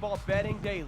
Football Betting Daily.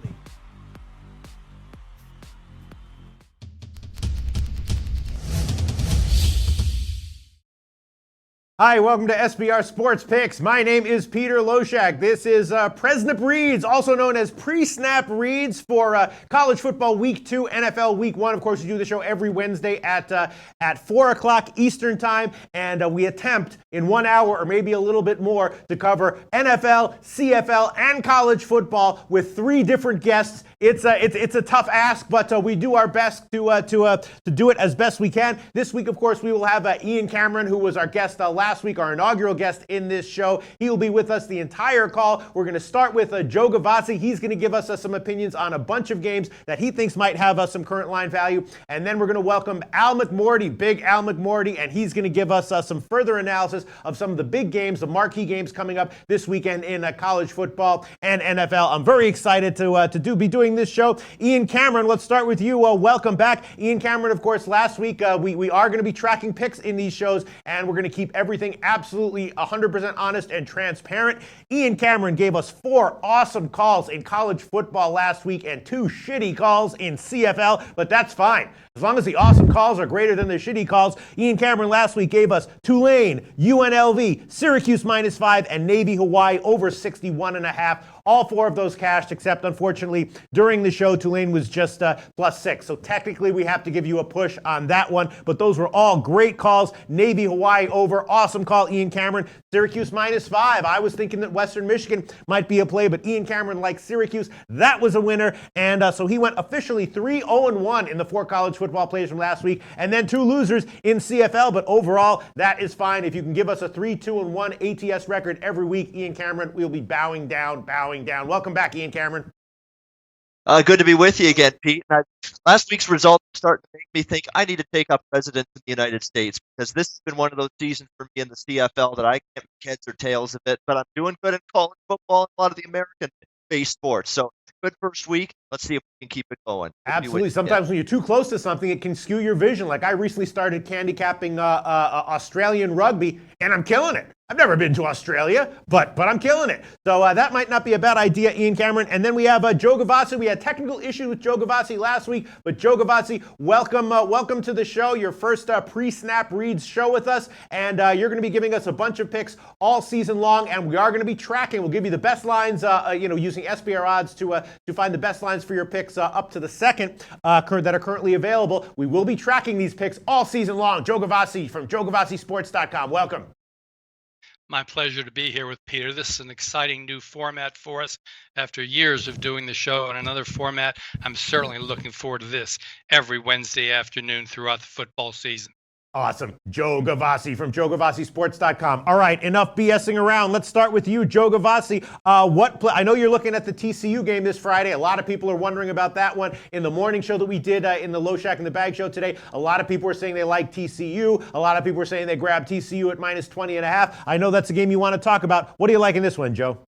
Hi, welcome to SBR Sports Picks. My name is Peter Loshak. This is Presnap reads, also known as pre-snap reads for college football week 2, NFL week 1. Of course, we do the show every Wednesday at 4 o'clock Eastern time, and we attempt in 1 hour or maybe a little bit more to cover NFL, CFL, and college football with 3 different guests. It's a tough ask, but we do our best to do it as best we can. This week, of course, we will have Ian Cameron, who was our guest last week, our inaugural guest in this show. He will be with us the entire call. We're going to start with Joe Gavazzi. He's going to give us some opinions on a bunch of games that he thinks might have some current line value. And then we're going to welcome Al McMorty, big Al McMorty, and he's going to give us some further analysis of some of the big games, the marquee games coming up this weekend in college football and NFL. I'm very excited to be doing this show. Ian Cameron, let's start with you. Welcome back. Ian Cameron, of course, last week we are going to be tracking picks in these shows, and we're going to keep everything absolutely 100% honest and transparent. Ian Cameron gave us 4 awesome calls in college football last week and 2 shitty calls in CFL, but that's fine. As long as the awesome calls are greater than the shitty calls. Ian Cameron last week gave us Tulane, UNLV, Syracuse -5, and Navy Hawaii over 61.5. All 4 of those cashed, except unfortunately during the show, Tulane was just +6. So technically we have to give you a push on that one, but those were all great calls. Navy Hawaii over, awesome call, Ian Cameron. Syracuse -5. I was thinking that Western Michigan might be a play, but Ian Cameron likes Syracuse. That was a winner, and so he went officially 3-0-1 in the 4 college football plays from last week, and then 2 losers in CFL, but overall, that is fine. If you can give us a 3-2-1 ATS record every week, Ian Cameron, we'll be bowing down. Welcome back, Ian Cameron. Good to be with you again, Pete. Last week's results are starting to make me think I need to take up residence in the United States, because this has been one of those seasons for me in the CFL that I can't make heads or tails of it, but I'm doing good in college football and a lot of the American-based sports. So good first week. Let's see if we can keep it going. Absolutely. Sometimes when you're too close to something, it can skew your vision. Like I recently started handicapping Australian rugby, and I'm killing it. I've never been to Australia, but I'm killing it. So that might not be a bad idea, Ian Cameron. And then we have Joe Gavazzi. We had technical issues with Joe Gavazzi last week, but Joe Gavazzi, welcome to the show. Your first pre-snap reads show with us, and you're going to be giving us a bunch of picks all season long, and we are going to be tracking. We'll give you the best lines, using SBR odds to find the best lines for your picks up to the second that are currently available. We will be tracking these picks all season long. Joe Gavazzi from JoeGavazziSports.com. Welcome. My pleasure to be here with Peter. This is an exciting new format for us after years of doing the show in another format. I'm certainly looking forward to this every Wednesday afternoon throughout the football season. Awesome. Joe Gavazzi from JoeGavazziSports.com. All right, enough BSing around. Let's start with you, Joe Gavazzi. I know you're looking at the TCU game this Friday. A lot of people are wondering about that one. In the morning show that we did in the Loshak and the Bag show today, a lot of people were saying they like TCU. A lot of people were saying they grabbed TCU at -20.5. I know that's a game you want to talk about. What do you like in this one, Joe?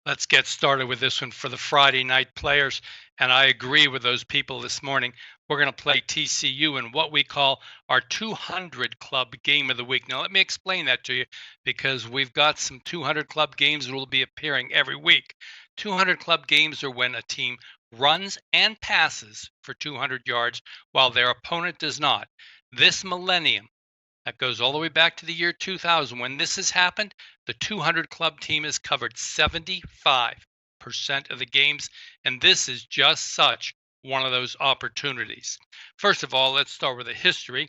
Let's get started with this one for the Friday night players. And I agree with those people this morning. We're going to play TCU in what we call our 200 Club Game of the Week. Now, let me explain that to you, because we've got some 200 Club games that will be appearing every week. 200 Club games are when a team runs and passes for 200 yards while their opponent does not. This millennium, that goes all the way back to the year 2000. When this has happened, the 200 Club team has covered 75% of the games, and this is just such one of those opportunities. First of all, let's start with the history,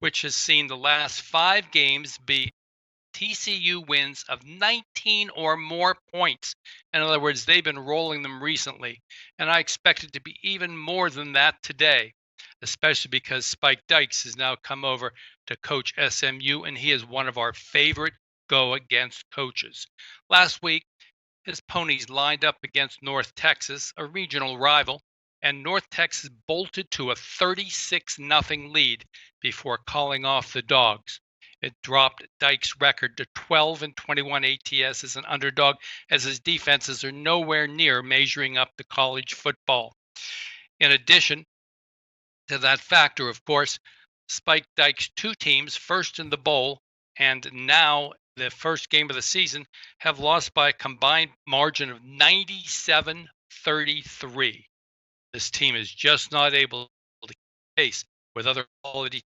which has seen the last 5 games be TCU wins of 19 or more points. In other words, they've been rolling them recently, and I expect it to be even more than that today, especially because Spike Dykes has now come over to coach SMU, and he is one of our favorite go-against coaches. Last week, his ponies lined up against North Texas, a regional rival, and North Texas bolted to a 36-0 lead before calling off the Dogs. It dropped Dykes' record to 12-21 ATS as an underdog, as his defenses are nowhere near measuring up to college football. In addition to that factor, of course, Spike Dykes' 2 teams, first in the bowl and now the first game of the season, have lost by a combined margin of 97-33. This team is just not able to keep pace with other quality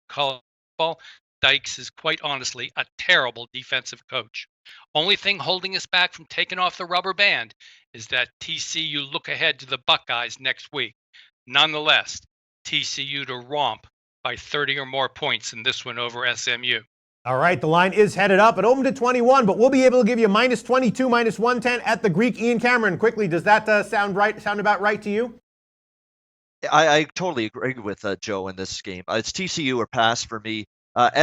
college football. Dykes is quite honestly a terrible defensive coach. Only thing holding us back from taking off the rubber band is that TCU look ahead to the Buckeyes next week. Nonetheless, TCU to romp by 30 or more points in this one over SMU. All right, the line is headed up. It opened at 21, but we'll be able to give you minus 22, minus 110 at the Greek. Ian Cameron, quickly, does that sound about right to you? I totally agree with Joe in this game. It's TCU or pass for me.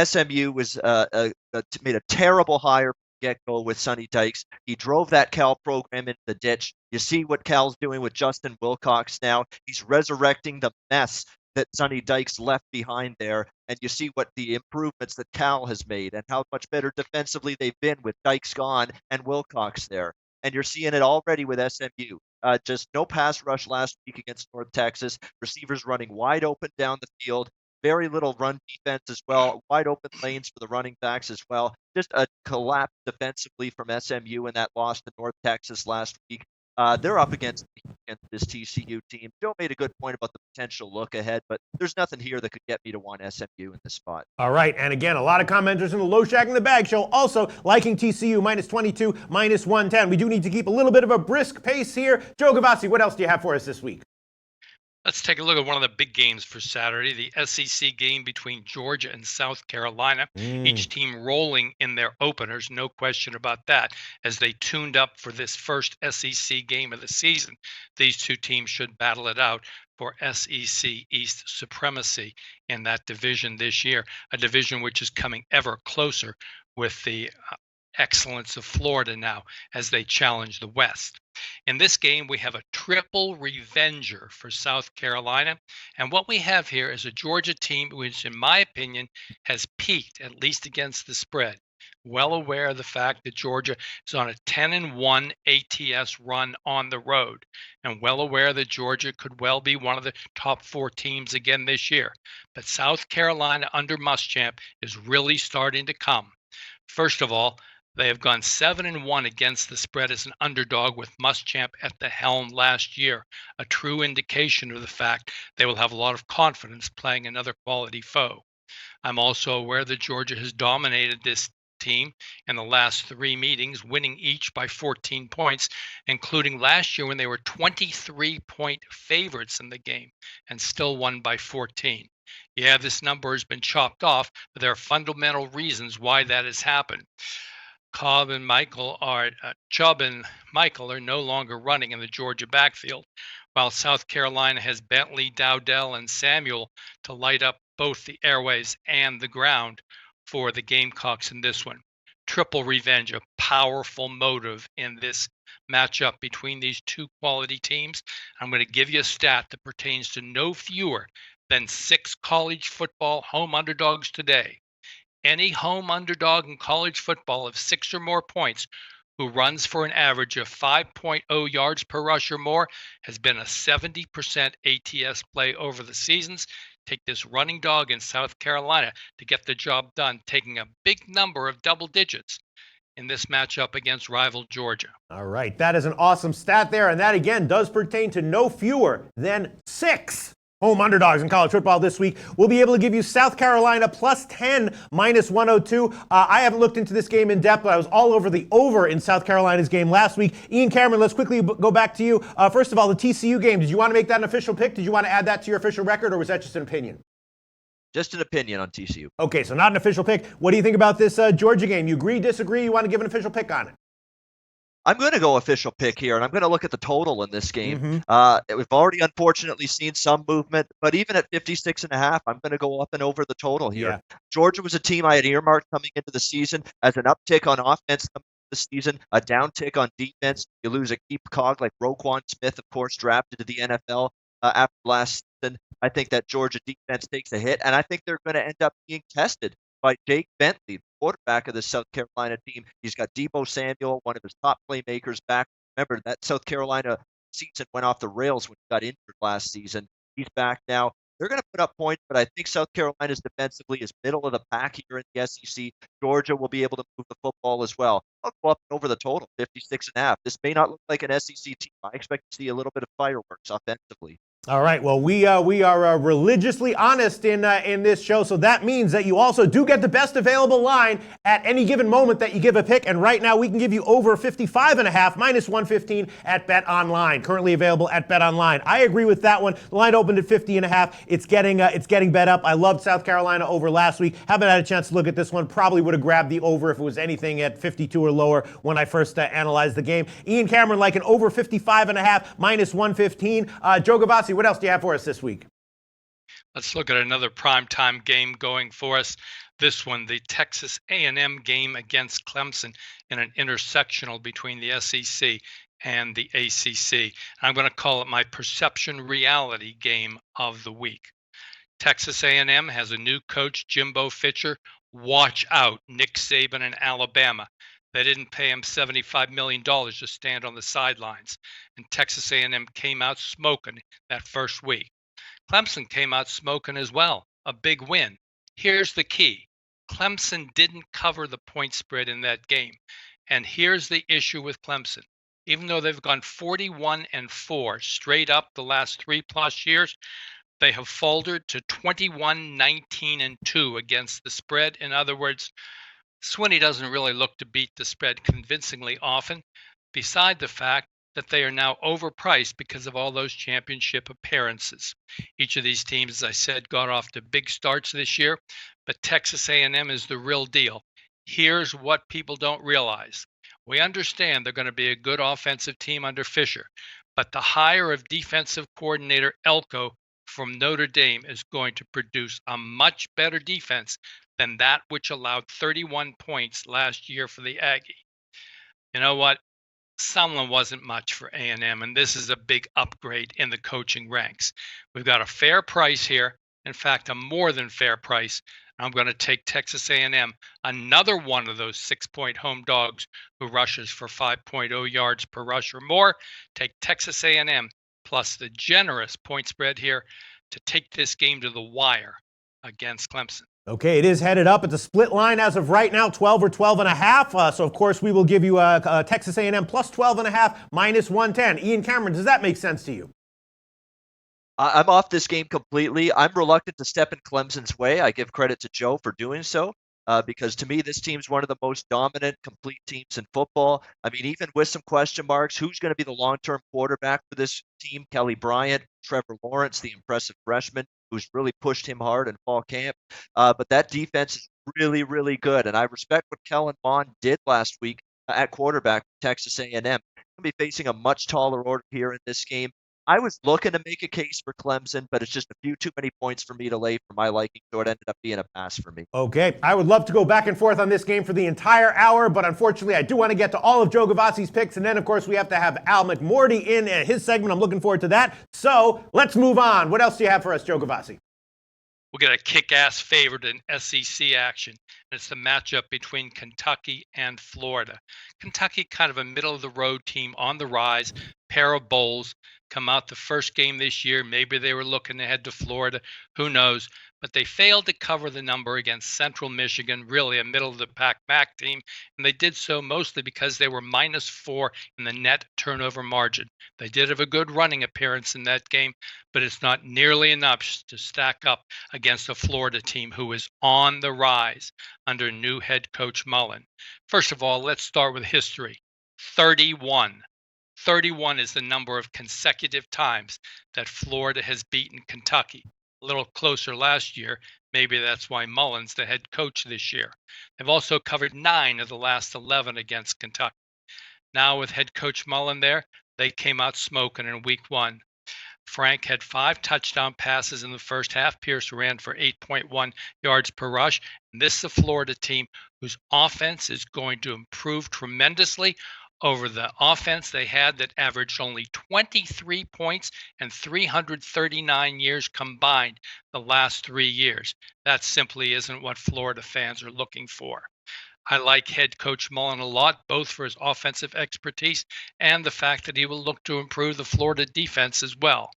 SMU was made a terrible hire get-go with Sonny Dykes. He drove that Cal program into the ditch. You see what Cal's doing with Justin Wilcox now. He's resurrecting the mess that Sonny Dykes left behind there, and you see what the improvements that Cal has made and how much better defensively they've been with Dykes gone and Wilcox there. And you're seeing it already with SMU. Just no pass rush last week against North Texas. Receivers running wide open down the field. Very little run defense as well. Wide open lanes for the running backs as well. Just a collapse defensively from SMU in that loss to North Texas last week. They're up against this TCU team. Joe made a good point about the potential look ahead, but there's nothing here that could get me to want SMU in this spot. All right, and again, a lot of commenters in the Loshak and the Bag Show also liking TCU minus 22, minus 110. We do need to keep a little bit of a brisk pace here. Joe Gavazzi, what else do you have for us this week? Let's take a look at one of the big games for Saturday, the SEC game between Georgia and South Carolina. Each team rolling in their openers, no question about that, as they tuned up for this first SEC game of the season. These two teams should battle it out for SEC East supremacy in that division this year, a division which is coming ever closer with the excellence of Florida now as they challenge the West. In this game, we have a triple revenger for South Carolina. And what we have here is a Georgia team which, in my opinion, has peaked, at least against the spread. Well aware of the fact that Georgia is on a 10-1 ATS run on the road, and well aware that Georgia could well be one of the top 4 teams again this year. But South Carolina under Muschamp is really starting to come. First of all, they have gone 7-1 against the spread as an underdog with Muschamp at the helm last year, a true indication of the fact they will have a lot of confidence playing another quality foe. I'm also aware that Georgia has dominated this team in the last 3 meetings, winning each by 14 points, including last year when they were 23-point favorites in the game and still won by 14. Yeah, this number has been chopped off, but there are fundamental reasons why that has happened. Chubb and Michael are no longer running in the Georgia backfield, while South Carolina has Bentley, Dowdell, and Samuel to light up both the airways and the ground for the Gamecocks in this one. Triple revenge, a powerful motive in this matchup between these two quality teams. I'm going to give you a stat that pertains to no fewer than 6 college football home underdogs today. Any home underdog in college football of 6 or more points who runs for an average of 5.0 yards per rush or more has been a 70% ATS play over the seasons. Take this running dog in South Carolina to get the job done, taking a big number of double digits in this matchup against rival Georgia. All right, that is an awesome stat there, and that again does pertain to no fewer than 6 home underdogs in college football this week. We'll be able to give you South Carolina plus 10, minus 102. I haven't looked into this game in depth, but I was all over the over in South Carolina's game last week. Ian Cameron, let's quickly go back to you. First of all, the TCU game, did you want to make that an official pick? Did you want to add that to your official record, or was that just an opinion? Just an opinion on TCU. Okay, so not an official pick. What do you think about this Georgia game? You agree, disagree? You want to give an official pick on it? I'm going to go official pick here, and I'm going to look at the total in this game. We've already unfortunately seen some movement, but even at 56.5, I'm going to go up and over the total here. Yeah. Georgia was a team I had earmarked coming into the season as an uptick on offense coming into the season, a downtick on defense. You lose a key cog like Roquan Smith, of course, drafted to the NFL after last season. I think that Georgia defense takes a hit, and I think they're going to end up being tested by Jake Bentley, quarterback of the South Carolina team. He's got Deebo Samuel, one of his top playmakers, back. Remember, that South Carolina season went off the rails when he got injured last season. He's back now. They're going to put up points, but I think South Carolina's defensively is middle of the pack here in the SEC. Georgia will be able to move the football as well. I'll go up over the total, 56.5. This may not look like an SEC team. I expect to see a little bit of fireworks offensively. All right. Well, we are religiously honest in this show, so that means that you also do get the best available line at any given moment that you give a pick. And right now, we can give you over 55.5 minus 115 at Bet Online. Currently available at Bet Online. I agree with that one. The line opened at 50.5. It's getting bet up. I loved South Carolina over last week. Haven't had a chance to look at this one. Probably would have grabbed the over if it was anything at 52 or lower when I first analyzed the game. Ian Cameron like an over 55.5 minus 115. Joe Gavazzi, what else do you have for us this week? Let's look at another primetime game going for us. This one, the Texas A&M game against Clemson in an intersectional between the SEC and the ACC. I'm going to call it my perception reality game of the week. Texas A&M has a new coach, Jimbo Fisher. Watch out, Nick Saban in Alabama. They didn't pay him $75 million to stand on the sidelines, and Texas A&M came out smoking that first week. Clemson came out smoking as well, a big win. Here's the key. Clemson didn't cover the point spread in that game, and here's the issue with Clemson. Even though they've gone 41-4 straight up the last 3+ years, they have faltered to 21-19-2 against the spread. In other words, Swinney doesn't really look to beat the spread convincingly often, beside the fact that they are now overpriced because of all those championship appearances. Each of these teams, as I said, got off to big starts this year, but Texas A&M is the real deal. Here's what people don't realize. We understand they're going to be a good offensive team under Fisher, but the hire of defensive coordinator Elko from Notre Dame is going to produce a much better defense than that which allowed 31 points last year for the Aggie. You know what? Sumlin wasn't much for A&M, and this is a big upgrade in the coaching ranks. We've got a fair price here. In fact, a more than fair price. I'm going to take Texas A&M, another one of those 6-point home dogs who rushes for 5.0 yards per rush or more. Take Texas A&M plus the generous point spread here to take this game to the wire against Clemson. Okay, it is headed up. It's a split line as of right now, 12 or 12.5. So, of course, we will give you a Texas A&M plus 12.5 minus 110. Ian Cameron, does that make sense to you? I'm off this game completely. I'm reluctant to step in Clemson's way. I give credit to Joe for doing so. Because to me, this team's one of the most dominant, complete teams in football. I mean, even with some question marks, who's going to be the long-term quarterback for this team? Kelly Bryant, Trevor Lawrence, the impressive freshman, who's really pushed him hard in fall camp. But that defense is really, really good. And I respect what Kellen Mond did last week at quarterback for Texas A&M. Going to be facing a much taller order here in this game. I was looking to make a case for Clemson, but it's just a few too many points for me to lay for my liking, so it ended up being a pass for me. Okay, I would love to go back and forth on this game for the entire hour, but unfortunately I do want to get to all of Joe Gavazzi's picks, and then of course we have to have Al McMorty in his segment. I'm looking forward to that. So let's move on. What else do you have for us, Joe Gavazzi? We'll get a kick-ass favorite in SEC action. And it's the matchup between Kentucky and Florida. Kentucky, kind of a middle-of-the-road team on the rise, pair of bowls, come out the first game this year. Maybe they were looking ahead to Florida. Who knows? But they failed to cover the number against Central Michigan, really a middle-of-the-pack MAC team. And they did so mostly because they were -4 in the net turnover margin. They did have a good running appearance in that game, but it's not nearly enough to stack up against a Florida team who is on the rise under new head coach Mullen. First of all, let's start with history. 31. 31 is the number of consecutive times that Florida has beaten Kentucky. A little closer last year. Maybe that's why Mullen's the head coach this year. They've also covered 9 of the last 11 against Kentucky. Now with head coach Mullen there, they came out smoking in week 1. Frank had 5 touchdown passes in the first half. Pierce ran for 8.1 yards per rush. And this is a Florida team whose offense is going to improve tremendously over the offense they had that averaged only 23 points and 339 years combined the last 3 years. That simply isn't what Florida fans are looking for. I like head coach Mullen a lot, both for his offensive expertise and the fact that he will look to improve the Florida defense as well.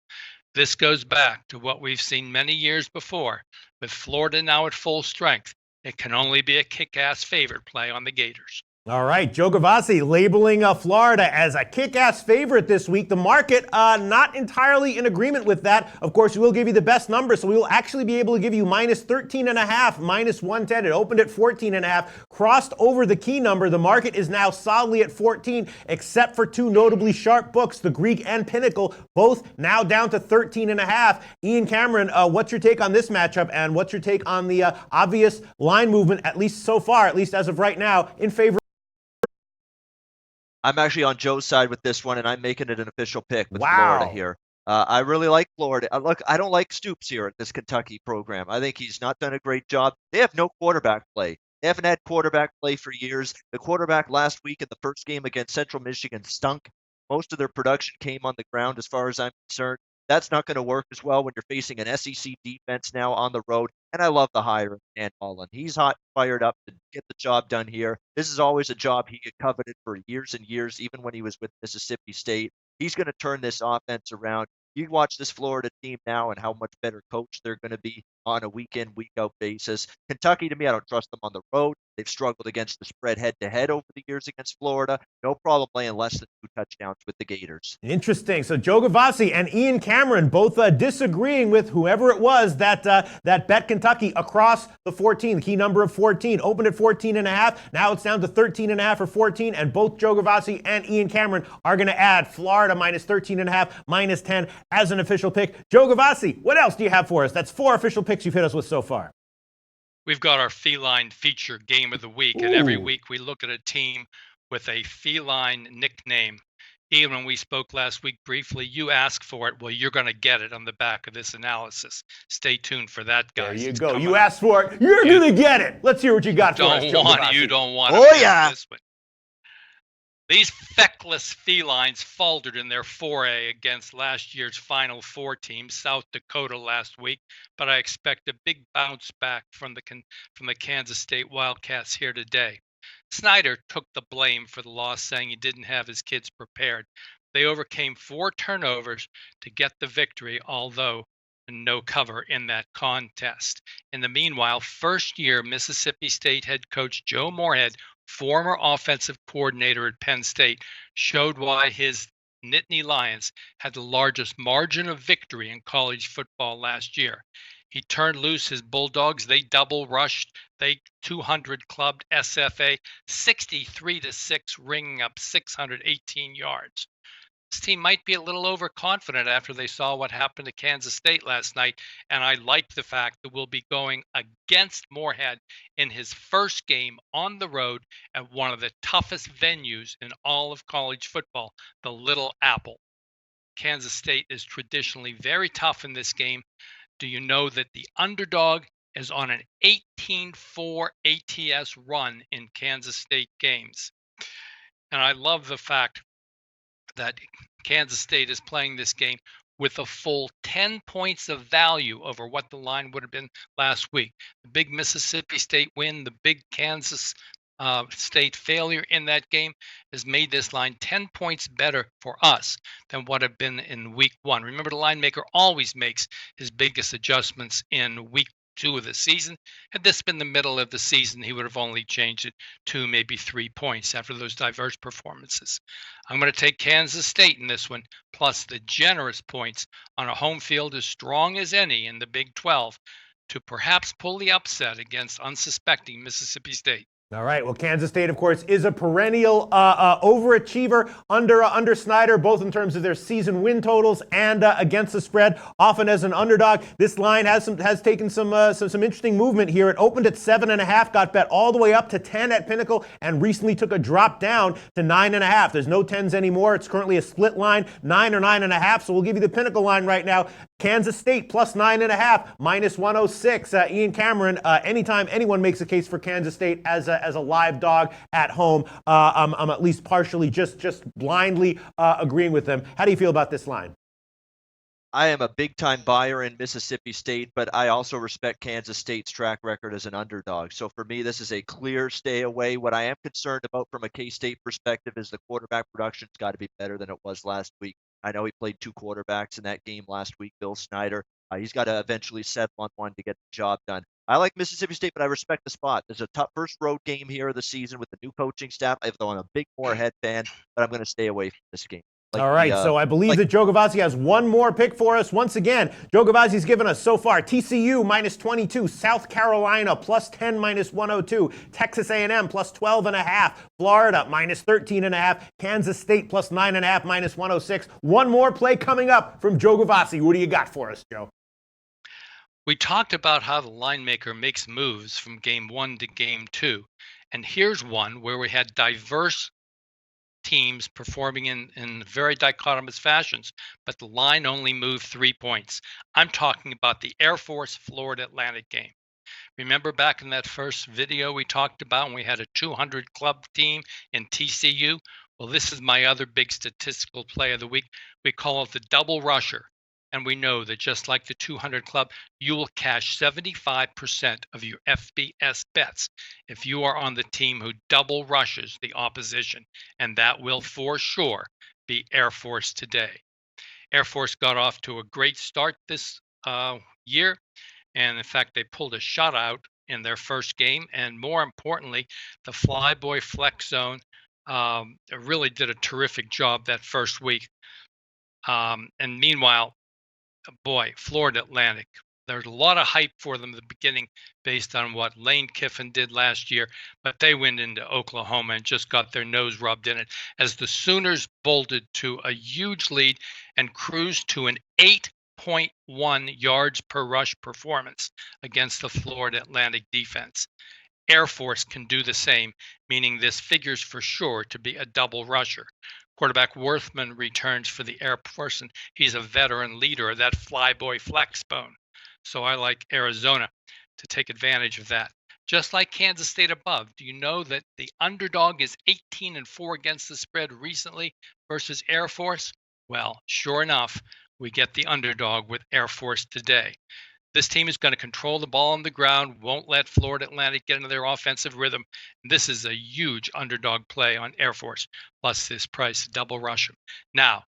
This goes back to what we've seen many years before. With Florida now at full strength, it can only be a kick-ass favorite play on the Gators. All right, Joe Gavazzi labeling Florida as a kick-ass favorite this week. The market not entirely in agreement with that. Of course, we will give you the best number, so we will actually be able to give you minus 13.5, minus 110. It opened at 14.5, crossed over the key number. The market is now solidly at 14, except for two notably sharp books, the Greek and Pinnacle, both now down to 13.5. Ian Cameron, what's your take on this matchup, and what's your take on the obvious line movement, at least so far, at least as of right now, in favor? I'm actually on Joe's side with this one, and I'm making it an official pick with Wow. Florida here. I really like Florida. Look, I don't like Stoops here at this Kentucky program. I think he's not done a great job. They have no quarterback play. They haven't had quarterback play for years. The quarterback last week in the first game against Central Michigan stunk. Most of their production came on the ground as far as I'm concerned. That's not going to work as well when you're facing an SEC defense now on the road. And I love the hire of Dan Mullen. He's hot and fired up to get the job done here. This is always a job he had coveted for years and years, even when he was with Mississippi State. He's going to turn this offense around. You watch this Florida team now and how much better coached they're going to be on a week-in, week-out basis. Kentucky, to me, I don't trust them on the road. They've struggled against the spread head-to-head over the years against Florida. No problem laying less than 2 touchdowns with the Gators. Interesting. So Joe Gavazzi and Ian Cameron both disagreeing with whoever it was that bet Kentucky across the 14, the key number of 14. Opened at 14.5. Now it's down to 13.5 or 14. And both Joe Gavazzi and Ian Cameron are going to add Florida minus 13.5, minus 10 as an official pick. Joe Gavazzi, what else do you have for us? That's 4 official picks you've hit us with so far. We've got our feline feature game of the week, and every week we look at a team with a feline nickname. Ian, when we spoke last week briefly, you asked for it. Well, you're going to get it on the back of this analysis. Stay tuned for that, guys. There you go. You asked for it. You're going to get it. Let's hear what you got for us, Joe Gavazzi. You don't want Oh, yeah. this one. These feckless felines faltered in their foray against last year's Final Four team, South Dakota, last week, but I expect a big bounce back from the Kansas State Wildcats here today. Snyder took the blame for the loss, saying he didn't have his kids prepared. They overcame 4 turnovers to get the victory, although no cover in that contest. In the meanwhile, first-year Mississippi State head coach Joe Moorhead, former offensive coordinator at Penn State, showed why his Nittany Lions had the largest margin of victory in college football last year. He turned loose his Bulldogs. They double rushed. They 200 clubbed SFA 63-6, ringing up 618 yards. This team might be a little overconfident after they saw what happened to Kansas State last night, and I like the fact that we'll be going against Moorhead in his first game on the road at one of the toughest venues in all of college football, the Little Apple. Kansas State is traditionally very tough in this game. Do you know that the underdog is on an 18-4 ATS run in Kansas State games? And I love the fact that Kansas State is playing this game with a full 10 points of value over what the line would have been last week. The big Mississippi State win, the big Kansas State failure in that game has made this line 10 points better for us than what had been in week 1. Remember, the line maker always makes his biggest adjustments in week 2 of the season. Had this been the middle of the season, he would have only changed it 2, maybe 3 points after those diverse performances. I'm going to take Kansas State in this one, plus the generous points on a home field as strong as any in the Big 12 to perhaps pull the upset against unsuspecting Mississippi State. All right. Well, Kansas State, of course, is a perennial overachiever under Snyder, both in terms of their season win totals and against the spread. Often as an underdog, this line has taken some interesting movement here. It opened at 7.5, got bet all the way up to 10 at Pinnacle, and recently took a drop down to 9.5. There's no 10s anymore. It's currently a split line, 9 or 9.5. So we'll give you the Pinnacle line right now. Kansas State plus 9.5, minus 106. Ian Cameron, anytime anyone makes a case for Kansas State as a live dog at home, I'm at least partially just blindly agreeing with them. How do you feel about this line? I am a big-time buyer in Mississippi State, but I also respect Kansas State's track record as an underdog. So for me, this is a clear stay away. What I am concerned about from a K-State perspective is the quarterback production's got to be better than it was last week. I know he played 2 quarterbacks in that game last week, Bill Snyder. He's got to eventually settle on one to get the job done. I like Mississippi State, but I respect the spot. There's a tough first road game here of the season with the new coaching staff. I'm a big Moorhead fan, but I'm going to stay away from this game. All right, so I believe that Joe Gavazzi has one more pick for us. Once again, Joe Gavazzi's given us so far TCU -22, South Carolina +10 -102, Texas A&M +12.5, Florida -13.5, Kansas State +9.5 -106. One more play coming up from Joe Gavazzi. What do you got for us, Joe? We talked about how the line maker makes moves from game 1 to game 2. And here's one where we had diverse teams performing in very dichotomous fashions, but the line only moved 3 points. I'm talking about the Air Force Florida Atlantic game. Remember back in that first video we talked about when we had a 200 club team in TCU? Well, this is my other big statistical play of the week. We call it the double rusher. And we know that just like the 200 club, you will cash 75% of your FBS bets if you are on the team who double rushes the opposition. And that will for sure be Air Force today. Air Force got off to a great start this year. And in fact, they pulled a shutout in their first game. And more importantly, the flyboy flex zone really did a terrific job that first week. And meanwhile, boy, Florida Atlantic, there's a lot of hype for them at the beginning based on what Lane Kiffin did last year, but they went into Oklahoma and just got their nose rubbed in it as the Sooners bolted to a huge lead and cruised to an 8.1 yards per rush performance against the Florida Atlantic defense. Air Force can do the same, meaning this figures for sure to be a double rusher. Quarterback Worthman returns for the Air Force, and he's a veteran leader of that flyboy flex bone. So I like Arizona to take advantage of that. Just like Kansas State above, do you know that the underdog is 18-4 against the spread recently versus Air Force? Well, sure enough, we get the underdog with Air Force today. This team is going to control the ball on the ground, won't let Florida Atlantic get into their offensive rhythm. This is a huge underdog play on Air Force, plus this price, double rush them. Now,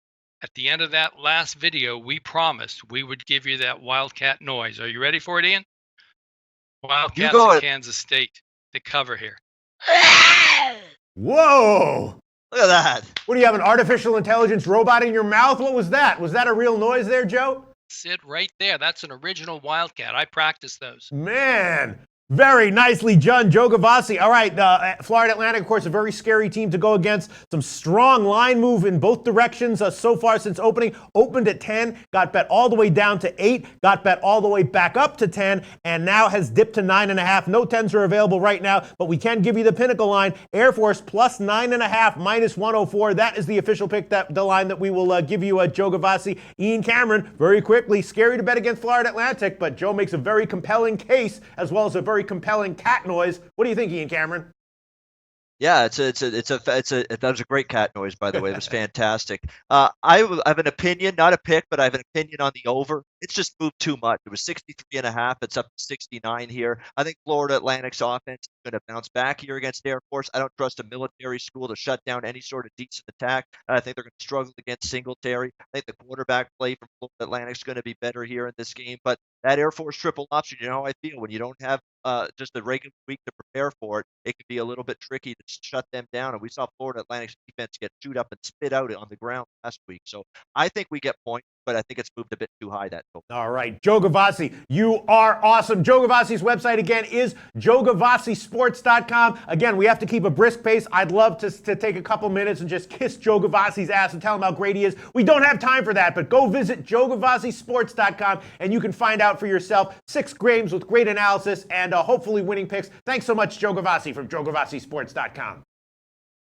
at the end of that last video, we promised we would give you that Wildcat noise. Are you ready for it, Ian? Wildcats and Kansas State to cover here. Whoa! Look at that. What do you have, an artificial intelligence robot in your mouth? What was that? Was that a real noise there, Joe? Sit right there. That's an original Wildcat. I practice those. Man, very nicely done, Joe Gavazzi. All right, Florida Atlantic, of course, a very scary team to go against. Some strong line move in both directions so far since opening. Opened at 10, got bet all the way down to 8, got bet all the way back up to 10, and now has dipped to 9.5. No 10s are available right now, but we can give you the pinnacle line. Air Force plus 9.5, -104. That is the official pick, the line that we will give you, Joe Gavazzi. Ian Cameron, very quickly, scary to bet against Florida Atlantic, but Joe makes a very compelling case, as well as a very compelling cat noise. What do you think, Ian Cameron? Yeah, that was a great cat noise, by the way. It was fantastic. I have an opinion, not a pick, but I have an opinion on the over. It's just moved too much. It was 63.5. It's up to 69 here. I think Florida Atlantic's offense is going to bounce back here against Air Force. I don't trust a military school to shut down any sort of decent attack. I think they're going to struggle against Singletary. I think the quarterback play from Florida Atlantic is going to be better here in this game. But that Air Force triple option, you know how I feel. When you don't have just a regular week to prepare for it, it can be a little bit tricky to shut them down. And we saw Florida Atlantic's defense get chewed up and spit out on the ground last week. So I think we get points, but I think it's moved a bit too high, that total. All right, Joe Gavazzi, you are awesome. Joe Gavazzi's website, again, is joegavazzisports.com. Again, we have to keep a brisk pace. I'd love to take a couple minutes and just kiss Joe Gavazzi's ass and tell him how great he is. We don't have time for that, but go visit joegavazzisports.com, and you can find out for yourself 6 games with great analysis and hopefully winning picks. Thanks so much, Joe Gavazzi from joegavazzisports.com.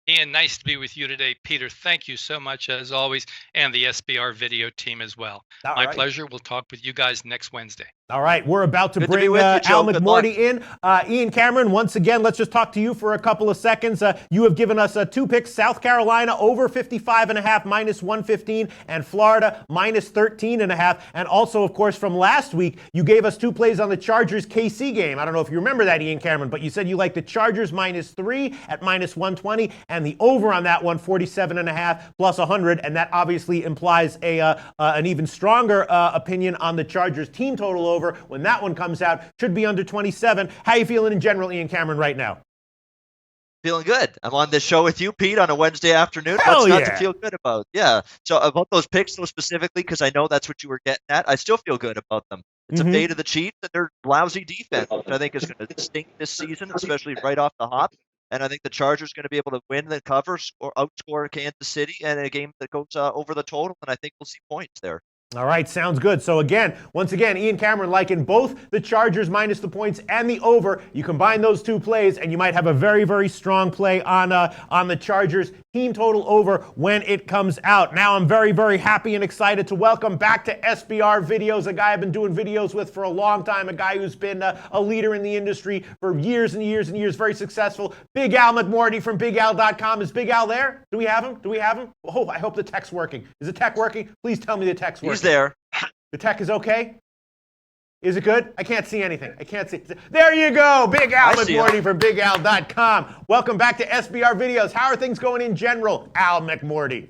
Ian, nice to be with you today. Peter, thank you so much as always, and the SBR video team as well. My pleasure. We'll talk with you guys next Wednesday. All right, we're about to Good to bring be with you, Joe. Al Good luck. McMorty in. Ian Cameron, once again, let's just talk to you for a couple of seconds. You have given us 2 picks, South Carolina over 55.5, minus 115, and Florida minus 13.5. And also, of course, from last week, you gave us 2 plays on the Chargers-KC game. I don't know if you remember that, Ian Cameron, but you said you liked the Chargers minus 3 at minus 120, and the over on that one, 47.5 plus 100, and that obviously implies an even stronger opinion on the Chargers team total over. When that one comes out, should be under 27. How you feeling in general, Ian Cameron, right now? Feeling good. I'm on this show with you, Pete, on a Wednesday afternoon. Hell What's not yeah. to feel good about? Yeah. So about those picks, though, specifically, because I know that's what you were getting at, I still feel good about them. It's a fade of the Chiefs and their lousy defense, which I think is going to stink this season, especially right off the hop. And I think the Chargers are going to be able to win the cover, outscore Kansas City, and a game that goes over the total, and I think we'll see points there. All right, sounds good. So once again, Ian Cameron liking both the Chargers minus the points and the over. You combine those 2 plays, and you might have a very, very strong play on the Chargers team total over when it comes out. Now I'm very, very happy and excited to welcome back to SBR Videos, a guy I've been doing videos with for a long time, a guy who's been a leader in the industry for years and years and years, very successful. Big Al McMorty from BigAl.com. Is Big Al there? Do we have him? Oh, I hope the tech's working. Is the tech working? Please tell me the tech's working. He's there. The tech is okay? Is it good? I can't see anything. I can't see. There you go. Big Al McMorty from BigAl.com. Welcome back to SBR Videos. How are things going in general, Al McMorty?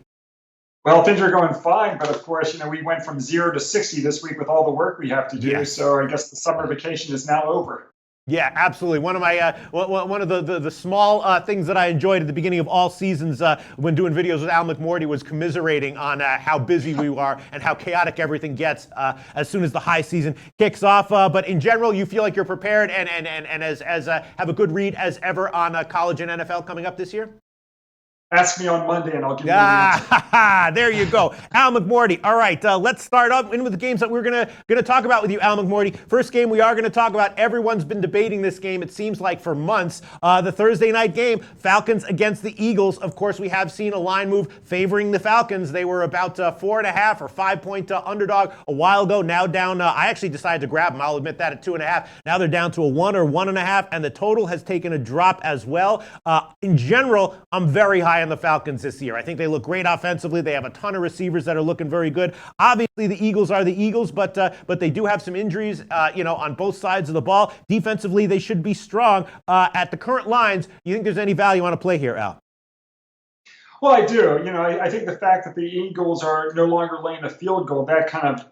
Well, things are going fine, but of course, we went from 0 to 60 this week with all the work we have to do. Yes. So I guess the summer vacation is now over. Yeah, absolutely. One of my one of the small things that I enjoyed at the beginning of all seasons when doing videos with Al McMorty was commiserating on how busy we are and how chaotic everything gets as soon as the high season kicks off. But in general, you feel like you're prepared and as have a good read as ever on college and NFL coming up this year? Ask me on Monday and I'll give you the answer. There you go. Al McMorty. All right, let's start up in with the games that we're gonna talk about with you, Al McMorty. First game we are gonna talk about. Everyone's been debating this game, it seems like, for months. The Thursday night game, Falcons against the Eagles. Of course, we have seen a line move favoring the Falcons. They were about 4.5 or 5-point underdog a while ago. Now down, I actually decided to grab them. I'll admit that at 2.5. Now they're down to a 1 or 1.5, and the total has taken a drop as well. In general, I'm very high on the Falcons this year. I think they look great offensively. They have a ton of receivers that are looking very good. Obviously, the Eagles are the Eagles, but they do have some injuries, on both sides of the ball. Defensively, they should be strong. At the current lines, you think there's any value on a play here, Al? Well, I do. I think the fact that the Eagles are no longer laying a field goal, that kind of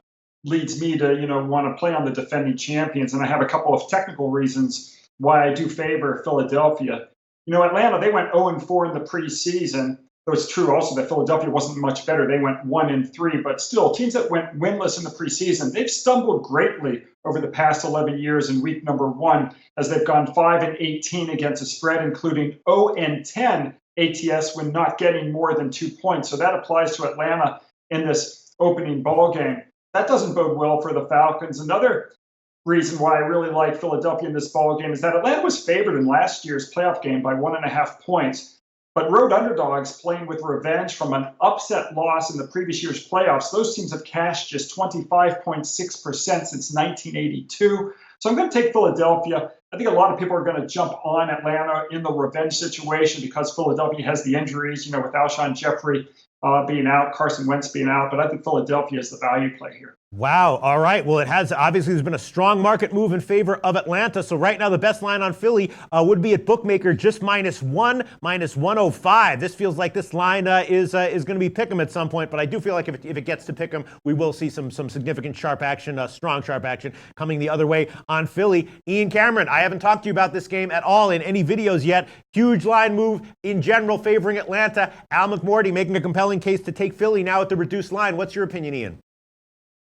leads me to, want to play on the defending champions. And I have a couple of technical reasons why I do favor Philadelphia. Atlanta, they went 0-4 in the preseason. Though it's true also that Philadelphia wasn't much better. They went 1-3, but still, teams that went winless in the preseason, they've stumbled greatly over the past 11 years in week number 1, as they've gone 5-18 against the spread, including 0-10 ATS when not getting more than 2 points. So that applies to Atlanta in this opening ball game. That doesn't bode well for the Falcons. Another reason why I really like Philadelphia in this ball game is that Atlanta was favored in last year's playoff game by 1.5 points. But road underdogs playing with revenge from an upset loss in the previous year's playoffs, those teams have cashed just 25.6% since 1982. So I'm going to take Philadelphia. I think a lot of people are going to jump on Atlanta in the revenge situation because Philadelphia has the injuries, with Alshon Jeffrey being out, Carson Wentz being out. But I think Philadelphia is the value play here. Wow. All right. Well, there's been a strong market move in favor of Atlanta. So right now the best line on Philly would be at bookmaker just -1, -105. This feels like this line is going to be pick'em at some point, but I do feel like if it gets to pick'em, we will see some significant sharp action, strong sharp action coming the other way on Philly. Ian Cameron, I haven't talked to you about this game at all in any videos yet. Huge line move in general favoring Atlanta. Al McMorty making a compelling case to take Philly now at the reduced line. What's your opinion, Ian?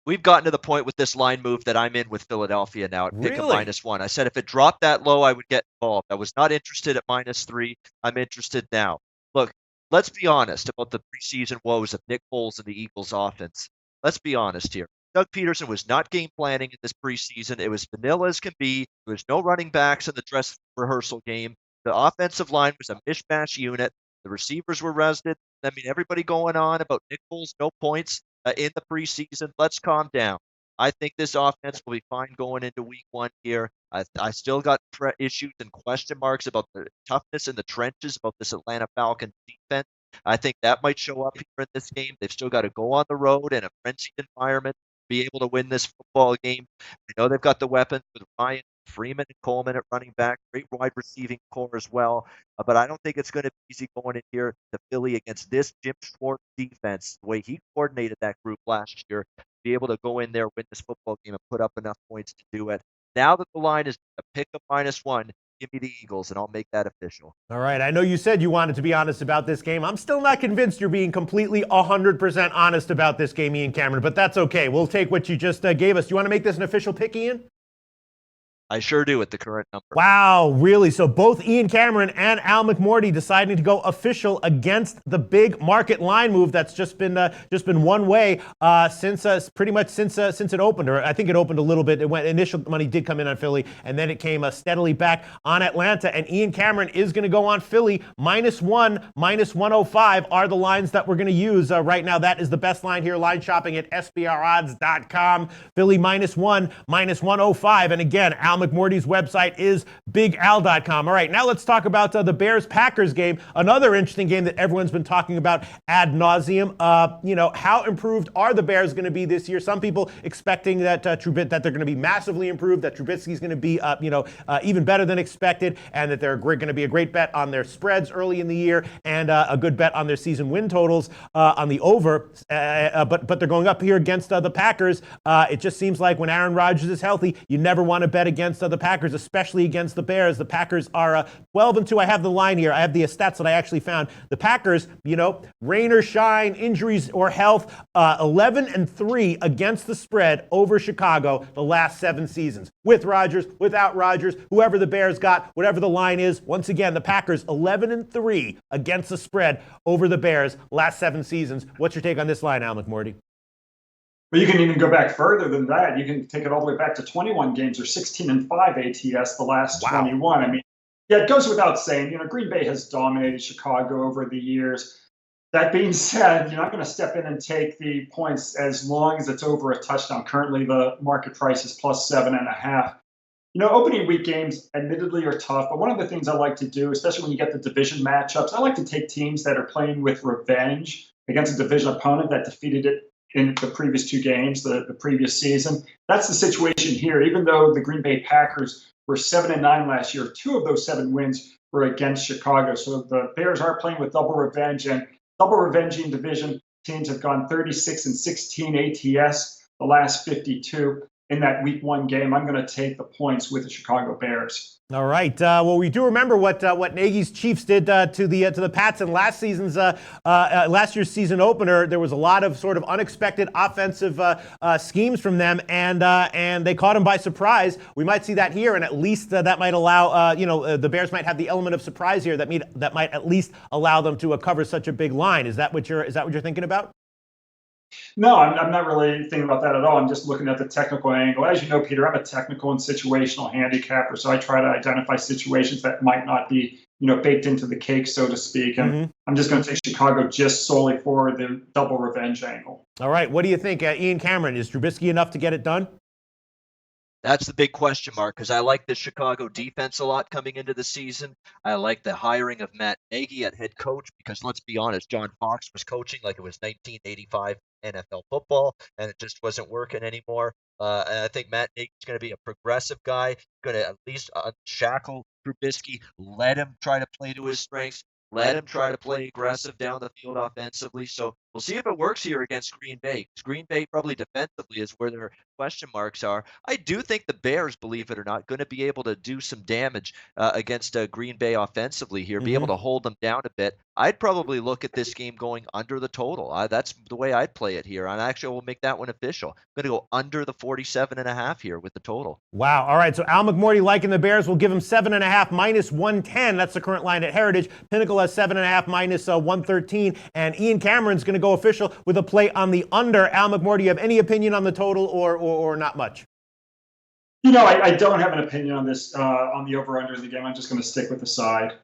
We've gotten to the point with this line move that I'm in with Philadelphia now at pick a -1. I said if it dropped that low, I would get involved. I was not interested at -3. I'm interested now. Look, let's be honest about the preseason woes of Nick Foles and the Eagles offense. Let's be honest here. Doug Peterson was not game planning in this preseason. It was vanilla as can be. There was no running backs in the dress rehearsal game. The offensive line was a mishmash unit. The receivers were rested. Everybody going on about Nick Foles, no points in the preseason. Let's calm down. I think this offense will be fine going into week 1 here. I still got issues and question marks about the toughness in the trenches about this Atlanta Falcons defense. I think that might show up here in this game. They've still got to go on the road in a frenzied environment, be able to win this football game. I know they've got the weapons with Ryan, Freeman, and Coleman at running back, great wide receiving core as well. But I don't think it's going to be easy going in here to Philly against this Jim Schwartz defense, the way he coordinated that group last year, be able to go in there, win this football game, and put up enough points to do it. Now that the line is a pick of -1, give me the Eagles, and I'll make that official. All right. I know you said you wanted to be honest about this game. I'm still not convinced you're being completely 100% honest about this game, Ian Cameron, but that's okay. We'll take what you just gave us. Do you want to make this an official pick, Ian? I sure do at the current number. Wow, really? So both Ian Cameron and Al McMorty deciding to go official against the big market line move that's just been one way since pretty much since it opened, or I think it opened a little bit. It went, initial money did come in on Philly, and then it came steadily back on Atlanta. And Ian Cameron is going to go on Philly -1, -105 are the lines that we're going to use right now. That is the best line here. Line shopping at SBRodds.com. Philly -1, -105, and again, Al McMorty's website is BigAl.com. All right, now let's talk about the Bears-Packers game, another interesting game that everyone's been talking about ad nauseum. How improved are the Bears going to be this year? Some people expecting that that they're going to be massively improved, that Trubisky's going to be even better than expected, and that they're going to be a great bet on their spreads early in the year, and a good bet on their season win totals on the over. But they're going up here against the Packers. It just seems like when Aaron Rodgers is healthy, you never want to bet against the Packers, especially against the Bears. The Packers are 12-2. I have the line here. I have the stats that I actually found. The Packers, rain or shine, injuries or health, 11-3 against the spread over Chicago the last 7 seasons. With Rodgers, without Rodgers, whoever the Bears got, whatever the line is. Once again, the Packers 11-3 against the spread over the Bears last 7 seasons. What's your take on this line, Al McMorty? But you can even go back further than that. You can take it all the way back to 21 games or 16-5 ATS the last 21. I mean, yeah, it goes without saying. Green Bay has dominated Chicago over the years. That being said, I'm going to step in and take the points as long as it's over a touchdown. Currently, the market price is +7.5. Opening week games admittedly are tough, but one of the things I like to do, especially when you get the division matchups, I like to take teams that are playing with revenge against a division opponent that defeated it in the previous 2 games, the previous season. That's the situation here. Even though the Green Bay Packers were 7-9 last year, 2 of those 7 wins were against Chicago. So the Bears are playing with double revenge, and double revenging division teams have gone 36-16 ATS the last 52 in that week 1 game. I'm going to take the points with the Chicago Bears. All right. Well, we do remember what Nagy's Chiefs did to the Pats in last year's season opener. There was a lot of sort of unexpected offensive schemes from them, and they caught them by surprise. We might see that here, and at least that might allow the Bears might have the element of surprise here that might at least allow them to cover such a big line. Is that what you're thinking about? No, I'm not really thinking about that at all. I'm just looking at the technical angle. As you know, Peter, I'm a technical and situational handicapper, so I try to identify situations that might not be, baked into the cake, so to speak. And I'm just going to take Chicago just solely for the double revenge angle. All right. What do you think, Ian Cameron? Is Trubisky enough to get it done? That's the big question mark, because I like the Chicago defense a lot coming into the season. I like the hiring of Matt Nagy at head coach, because let's be honest, John Fox was coaching like it was 1985 NFL football, and it just wasn't working anymore. And I think Matt Nagy's going to be a progressive guy, going to at least unshackle Trubisky, let him try to play to his strengths, let him try to play aggressive down the field offensively. So we'll see if it works here against Green Bay. Green Bay probably defensively is where their question marks are. I do think the Bears, believe it or not, going to be able to do some damage against Green Bay offensively here, be able to hold them down a bit. I'd probably look at this game going under the total. That's the way I'd play it here. And actually, we'll make that one official. I'm going to go under the 47.5 here with the total. Wow. All right. So Al McMorty liking the Bears. Will give him 7.5 -110. That's the current line at Heritage. Pinnacle has 7.5 -113. And Ian Cameron's going to go official with a play on the under. Al McMorty, do you have any opinion on the total or not much? I don't have an opinion on this, on the over-under of the game. I'm just going to stick with the side.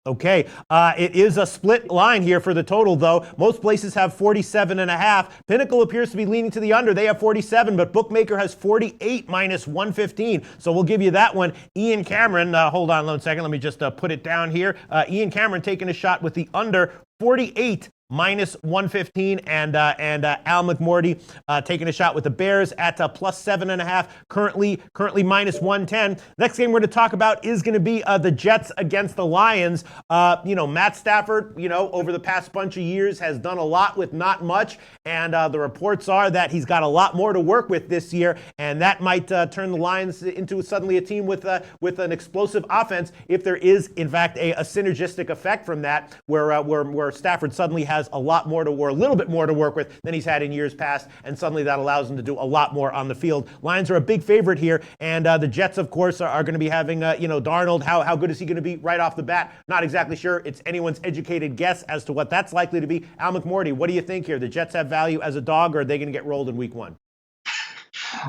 Okay, it is a split line here for the total, though. Most places have 47.5. Pinnacle appears to be leaning to the under. They have 47, but Bookmaker has 48 minus 115. So we'll give you that one. Ian Cameron, hold on one second. Let me just put it down here. Ian Cameron taking a shot with the under 48 minus 115, and Al McMorty taking a shot with the Bears at plus 7.5, currently minus 110. Next game we're going to talk about is going to be the Jets against the Lions. Matt Stafford, over the past bunch of years has done a lot with not much, and the reports are that he's got a lot more to work with this year, and that might turn the Lions into suddenly a team with an explosive offense if there is, in fact, a synergistic effect from that, where Stafford suddenly has a little bit more to work with than he's had in years past, and suddenly that allows him to do a lot more on the field. Lions are a big favorite here, and the Jets, of course, are going to be having, Darnold. How good is he going to be right off the bat? Not exactly sure. It's anyone's educated guess as to what that's likely to be. Al McMorty, what do you think here? The Jets have value as a dog, or are they going to get rolled in week one?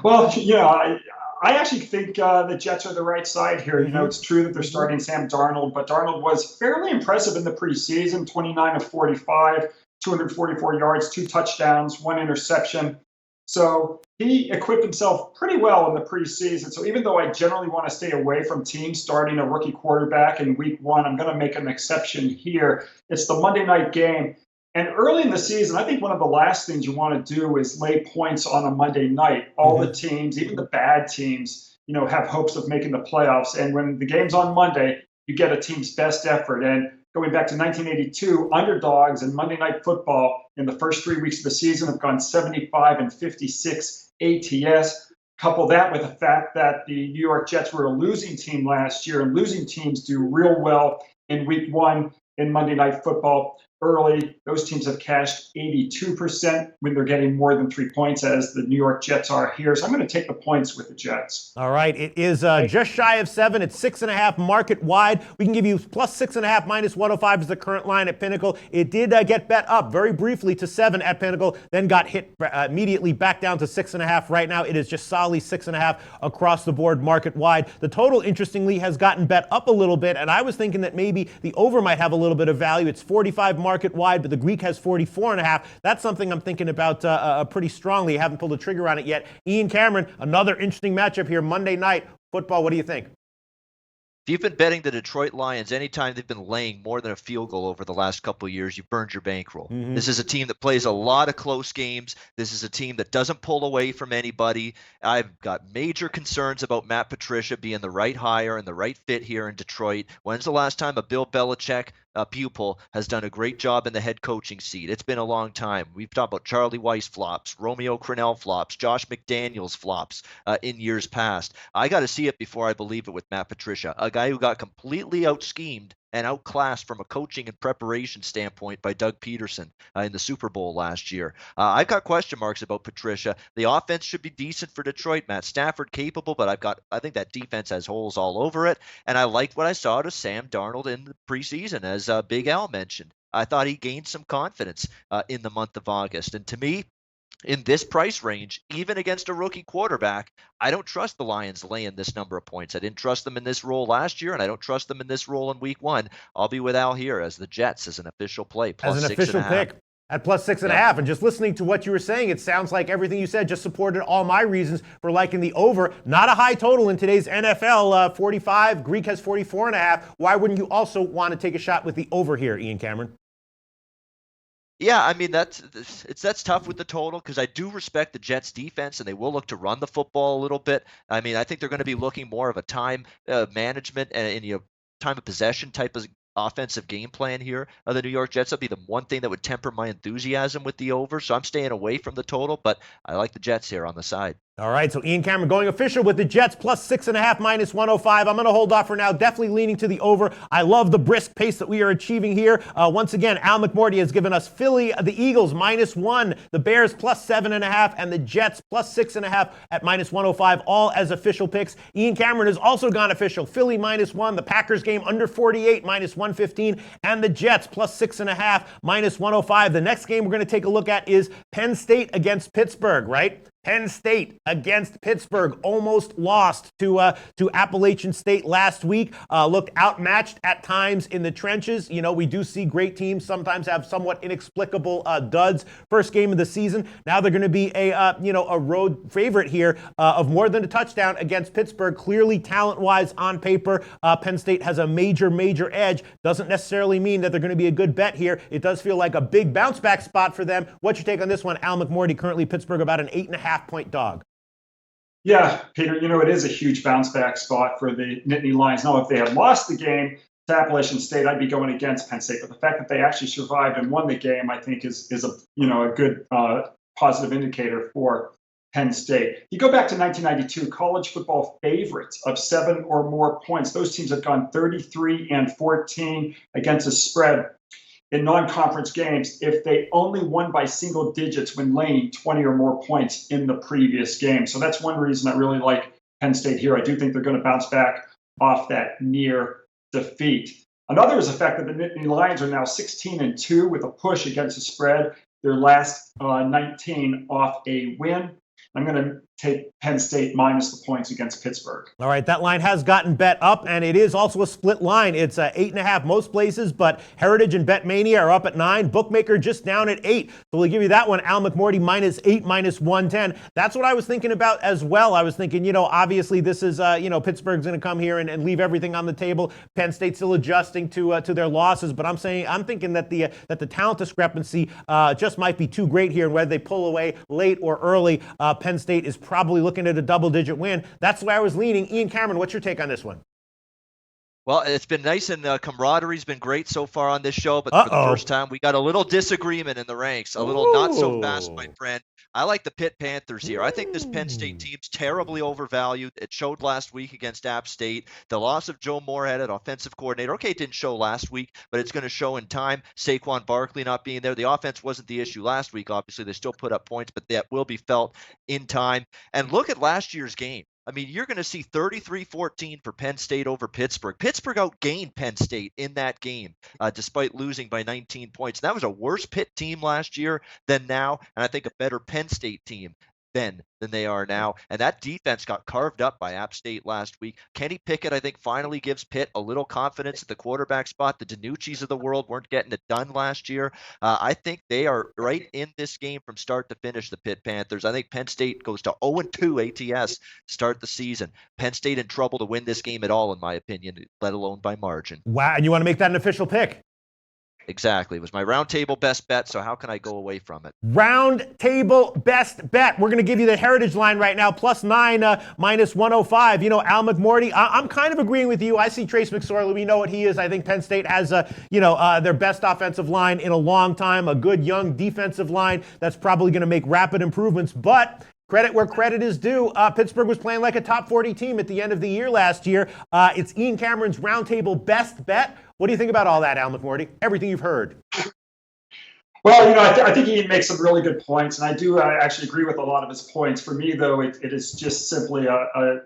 Well, I actually think the Jets are the right side here. It's true that they're starting Sam Darnold, but Darnold was fairly impressive in the preseason, 29 of 45, 244 yards, 2 touchdowns, 1 interception. So he equipped himself pretty well in the preseason. So even though I generally want to stay away from teams starting a rookie quarterback in week one, I'm going to make an exception here. It's the Monday night game. And early in the season, I think one of the last things you want to do is lay points on a Monday night. All the teams, even the bad teams, have hopes of making the playoffs. And when the game's on Monday, you get a team's best effort. And going back to 1982, underdogs in Monday Night Football in the first 3 weeks of the season have gone 75 and 56 ATS. Couple that with the fact that the New York Jets were a losing team last year, and losing teams do real well in week one in Monday Night Football. Early, those teams have cashed 82% when they're getting more than 3 points, as the New York Jets are here. So I'm going to take the points with the Jets. All right, it is just shy of 7. It's 6.5 market wide. We can give you plus 6.5 minus 105 is the current line at Pinnacle. It did get bet up very briefly to 7 at Pinnacle, then got hit immediately back down to 6.5. Right now, it is just solidly 6.5 across the board market wide. The total, interestingly, has gotten bet up a little bit, and I was thinking that maybe the over might have a little bit of value. It's 45 market wide, but the Greek has 44.5. That's something I'm thinking about pretty strongly. I haven't pulled the trigger on it yet. Ian Cameron, another interesting matchup here Monday night football. What do you think? If you've been betting the Detroit Lions anytime they've been laying more than a field goal over the last couple of years, you've burned your bankroll. This is a team that plays a lot of close games. This is a team that doesn't pull away from anybody. I've got major concerns about Matt Patricia being the right hire and the right fit here in Detroit. When's the last time a Bill Belichick pupil has done a great job in the head coaching seat? It's been a long time. We've talked about Charlie Weiss flops, Romeo Crennel flops, Josh McDaniels flops in years past. I got to see it before I believe it with Matt Patricia, a guy who got completely out-schemed and outclassed from a coaching and preparation standpoint by Doug Peterson in the Super Bowl last year. I've got question marks about Patricia. The offense should be decent for Detroit. Matt Stafford capable, but I think that defense has holes all over it. And I liked what I saw to Sam Darnold in the preseason, as Big Al mentioned. I thought he gained some confidence in the month of August. And to me, in this price range, even against a rookie quarterback, I don't trust the Lions laying this number of points. I didn't trust them in this role last year, and I don't trust them in this role in week one. I'll be with Al here as the Jets as an official play, plus as an 6.5. official pick at plus 6.5. And just listening to what you were saying, it sounds like everything you said just supported all my reasons for liking the over. Not a high total in today's NFL, 45. Greek has 44.5. Why wouldn't you also want to take a shot with the over here, Ian Cameron? Yeah, I mean, that's tough with the total, because I do respect the Jets defense, and they will look to run the football a little bit. I mean, I think they're going to be looking more of a time management and time of possession type of offensive game plan here of the New York Jets. That'd be the one thing that would temper my enthusiasm with the over. So I'm staying away from the total, but I like the Jets here on the side. All right, so Ian Cameron going official with the Jets, plus 6.5 minus 105. I'm going to hold off for now, definitely leaning to the over. I love the brisk pace that we are achieving here. Once again, Al McMorty has given us Philly, the Eagles, -1, the Bears, plus 7.5, and the Jets, plus 6.5 at minus 105, all as official picks. Ian Cameron has also gone official. Philly, -1, the Packers game under 48, minus 115, and the Jets, plus 6.5, minus 105. The next game we're going to take a look at is Penn State against Pittsburgh, right? Penn State against Pittsburgh almost lost to Appalachian State last week. Looked outmatched at times in the trenches. You know, we do see great teams sometimes have somewhat inexplicable duds. First game of the season. Now they're going to be a road favorite here of more than a touchdown against Pittsburgh. Clearly, talent-wise, on paper, Penn State has a major edge. Doesn't necessarily mean that they're going to be a good bet here. It does feel like a big bounce-back spot for them. What's your take on this one? Al McMorty, currently Pittsburgh about an 8.5-point dog. Yeah, Peter, it is a huge bounce-back spot for the Nittany Lions. Now, if they had lost the game to Appalachian State, I'd be going against Penn State. But the fact that they actually survived and won the game, I think, is a good positive indicator for Penn State. You go back to 1992, college football favorites of 7 or more points. Those teams have gone 33-14 against a spread in non-conference games if they only won by single digits when laying 20 or more points in the previous game. So that's one reason I really like Penn State here. I do think they're going to bounce back off that near defeat. Another is the fact that the Nittany Lions are now 16-2 with a push against the spread. Their last 19 off a win. I'm going to take Penn State minus the points against Pittsburgh. All right, that line has gotten bet up, and it is also a split line. It's 8.5 most places, but Heritage and BetMania are up at 9. Bookmaker just down at 8. So we'll give you that one. Al McMorty -8, -110. That's what I was thinking about as well. I was thinking, obviously this is, Pittsburgh's going to come here and leave everything on the table. Penn State's still adjusting to their losses, but I'm thinking that the talent discrepancy just might be too great here, and whether they pull away late or early, Penn State is probably looking at a double-digit win. That's why I was leaning. Ian Cameron, what's your take on this one? Well, it's been nice, and camaraderie's been great so far on this show, but for the first time, we got a little disagreement in the ranks. A little not so fast, my friend. I like the Pitt Panthers here. I think this Penn State team's terribly overvalued. It showed last week against App State. The loss of Joe Moorhead, an offensive coordinator. Okay, it didn't show last week, but it's going to show in time. Saquon Barkley not being there. The offense wasn't the issue last week, obviously. They still put up points, but that will be felt in time. And look at last year's game. I mean, you're going to see 33-14 for Penn State over Pittsburgh. Pittsburgh outgained Penn State in that game, despite losing by 19 points. And that was a worse Pitt team last year than now, and I think a better Penn State team then than they are now. And that defense got carved up by App State last week. Kenny Pickett, I think, finally gives Pitt a little confidence at the quarterback spot. The Danucci's of the world weren't getting it done last year. I think they are right in this game from start to finish, the Pitt Panthers. I think Penn State goes to 0-2 ATS to start the season. Penn State in trouble to win this game at all, in my opinion, let alone by margin. Wow, and you want to make that an official pick? Exactly. It was my round table best bet, so how can I go away from it? Round table best bet. We're going to give you the Heritage line right now, +9, -105. Al McMorty, I'm kind of agreeing with you. I see Trace McSorley. We know what he is. I think Penn State has, their best offensive line in a long time, a good young defensive line that's probably going to make rapid improvements, but credit where credit is due. Pittsburgh was playing like a top 40 team at the end of the year last year. It's Ian Cameron's roundtable best bet. What do you think about all that, Al McMorty? Everything you've heard. Well, I think Ian makes some really good points, and I actually agree with a lot of his points. For me, though, it is just simply a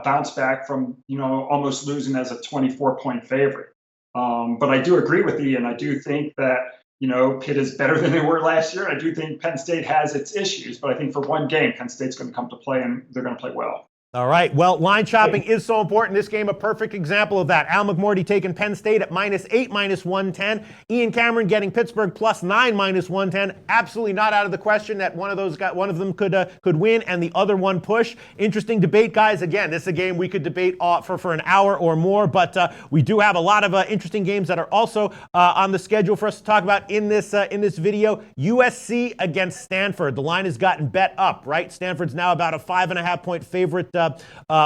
bounce back from almost losing as a 24-point favorite. But I do agree with Ian. I do think that Pitt is better than they were last year. I do think Penn State has its issues, but I think for one game, Penn State's going to come to play, and they're going to play well. All right. Well, line shopping is so important. This game, a perfect example of that. Al McMorty taking Penn State at -8, -110. Ian Cameron getting Pittsburgh +9, -110. Absolutely not out of the question that one of them could win and the other one push. Interesting debate, guys. Again, this is a game we could debate for an hour or more, but we do have a lot of interesting games that are also on the schedule for us to talk about in this video. USC against Stanford. The line has gotten bet up, right? Stanford's now about a 5.5-point favorite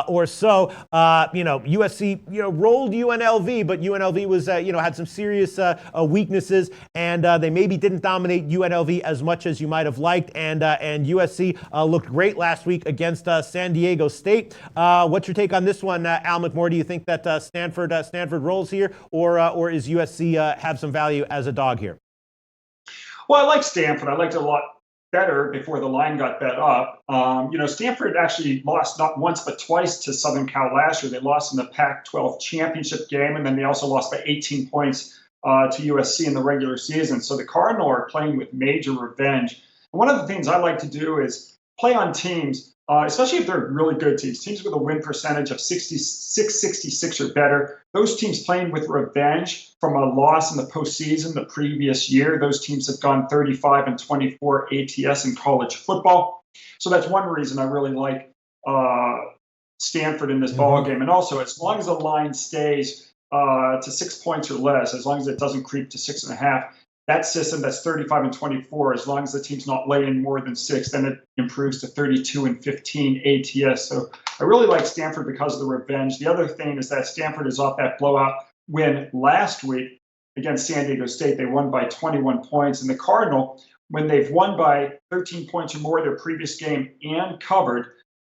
or so. USC rolled UNLV, but UNLV was had some serious weaknesses, and they maybe didn't dominate UNLV as much as you might have liked. And USC looked great last week against San Diego State. What's your take on this one, Al McMorty? Do you think that Stanford rolls here, or is USC have some value as a dog here? Well, I like Stanford. I liked it a lot better before the line got bet up. Stanford actually lost not once but twice to Southern Cal last year. They lost in the Pac-12 championship game, and then they also lost by 18 points to USC in the regular season. So the Cardinals are playing with major revenge. And one of the things I like to do is play on teams, especially if they're really good teams with a win percentage of 66 or better. Those teams playing with revenge from a loss in the postseason the previous year. Those teams have gone 35-24 ATS in college football. So that's one reason I really like Stanford in this ball game. And also, as long as the line stays to 6 points or less, as long as it doesn't creep to 6.5, that system that's 35-24, as long as the team's not laying more than 6, then it improves to 32-15 ATS. So I really like Stanford because of the revenge. The other thing is that Stanford is off that blowout win last week against San Diego State. They won by 21 points. And the Cardinal, when they've won by 13 points or more their previous game and covered,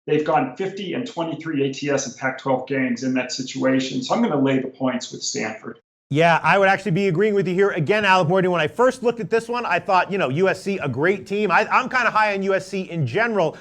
they've gone 50-23 ATS in Pac-12 games in that situation. So I'm going to lay the points with Stanford. Yeah, I would actually be agreeing with you here. Again, Alec Morty, when I first looked at this one, I thought, USC, a great team. I'm kind of high on USC in general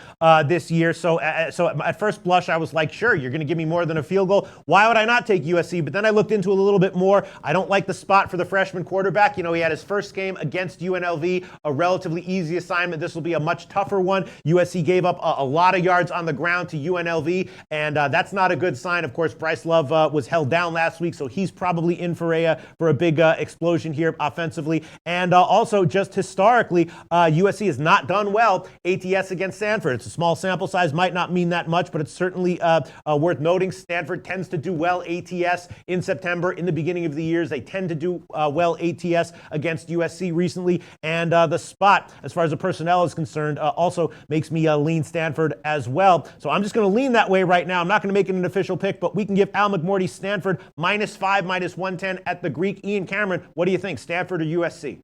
this year. So at first blush, I was like, sure, you're going to give me more than a field goal. Why would I not take USC? But then I looked into it a little bit more. I don't like the spot for the freshman quarterback. He had his first game against UNLV, a relatively easy assignment. This will be a much tougher one. USC gave up a lot of yards on the ground to UNLV, and that's not a good sign. Of course, Bryce Love was held down last week, so he's probably in for a big explosion here offensively. And also, just historically, USC has not done well ATS against Stanford. It's a small sample size, might not mean that much, but it's certainly worth noting. Stanford tends to do well ATS in September. In the beginning of the years, they tend to do well ATS against USC recently. And the spot, as far as the personnel is concerned, also makes me lean Stanford as well. So I'm just going to lean that way right now. I'm not going to make it an official pick, but we can give Al McMorty Stanford -5, -110 at the Greek. Ian Cameron, what do you think, Stanford or USC?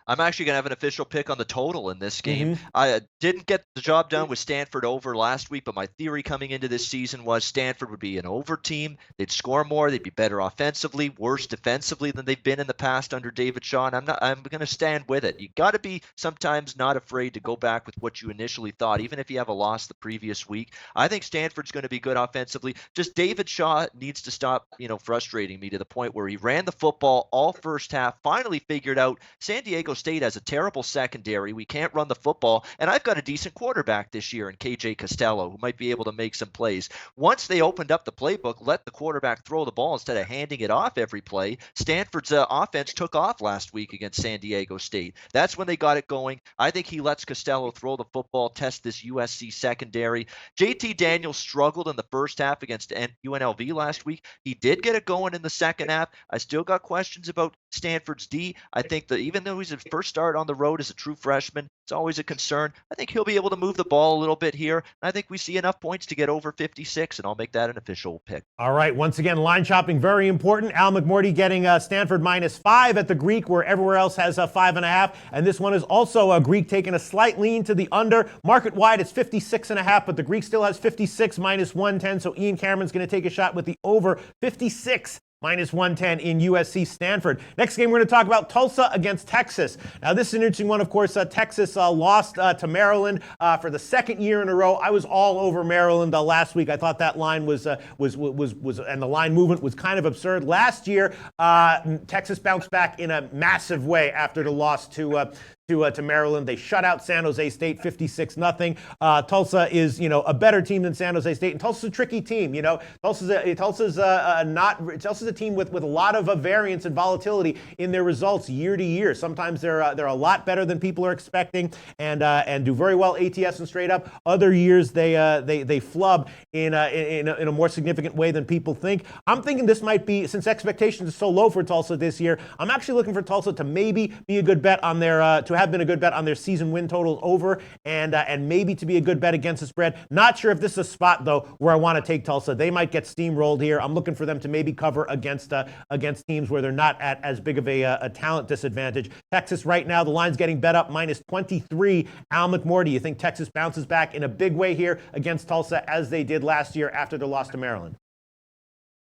I'm actually going to have an official pick on the total in this game. I didn't get the job done with Stanford over last week, but my theory coming into this season was Stanford would be an over team. They'd score more. They'd be better offensively, worse defensively than they've been in the past under David Shaw. And I'm going to stand with it. You got to be sometimes not afraid to go back with what you initially thought, even if you have a loss the previous week. I think Stanford's going to be good offensively. Just David Shaw needs to stop, frustrating me to the point where he ran the football all first half, finally figured out San Diego State has a terrible secondary. We can't run the football, and I've got a decent quarterback this year in KJ Costello who might be able to make some plays. Once they opened up the playbook, let the quarterback throw the ball instead of handing it off every play, Stanford's offense took off last week against San Diego State. That's when they got it going. I think he lets Costello throw the football, test this USC secondary. JT Daniels struggled in the first half against UNLV last week. He did get it going in the second half. I still got questions about Stanford's D. I think that even though he's his first start on the road as a true freshman, it's always a concern. I think he'll be able to move the ball a little bit here. I think we see enough points to get over 56, and I'll make that an official pick. All right, once again, line shopping, very important. Al McMorty getting Stanford -5 at the Greek, where everywhere else has 5.5. And this one is also a Greek taking a slight lean to the under. Market wide, it's 56.5, but the Greek still has 56 -110. So Ian Cameron's going to take a shot with the over 56. -110 in USC Stanford. Next game, we're going to talk about Tulsa against Texas. Now, this is an interesting one. Of course, Texas lost to Maryland for the second year in a row. I was all over Maryland last week. I thought that line was and the line movement was kind of absurd. Last year, Texas bounced back in a massive way after the loss to Maryland. They shut out San Jose State 56-0. Tulsa is, a better team than San Jose State, and Tulsa's a tricky team. Tulsa's a team with a lot of variance and volatility in their results year to year. Sometimes they're a lot better than people are expecting and do very well ATS and straight up. Other years they flub in a more significant way than people think. I'm thinking this might be, since expectations are so low for Tulsa this year, I'm actually looking for Tulsa to maybe be a good bet on their have been a good bet on their season win totals over and maybe to be a good bet against the spread. Not sure if this is a spot, though, where I want to take Tulsa. They might get steamrolled here. I'm looking for them to maybe cover against teams where they're not at as big of a talent disadvantage. Texas right now, the line's getting bet up -23. Al McMorty, you think Texas bounces back in a big way here against Tulsa as they did last year after their loss to Maryland?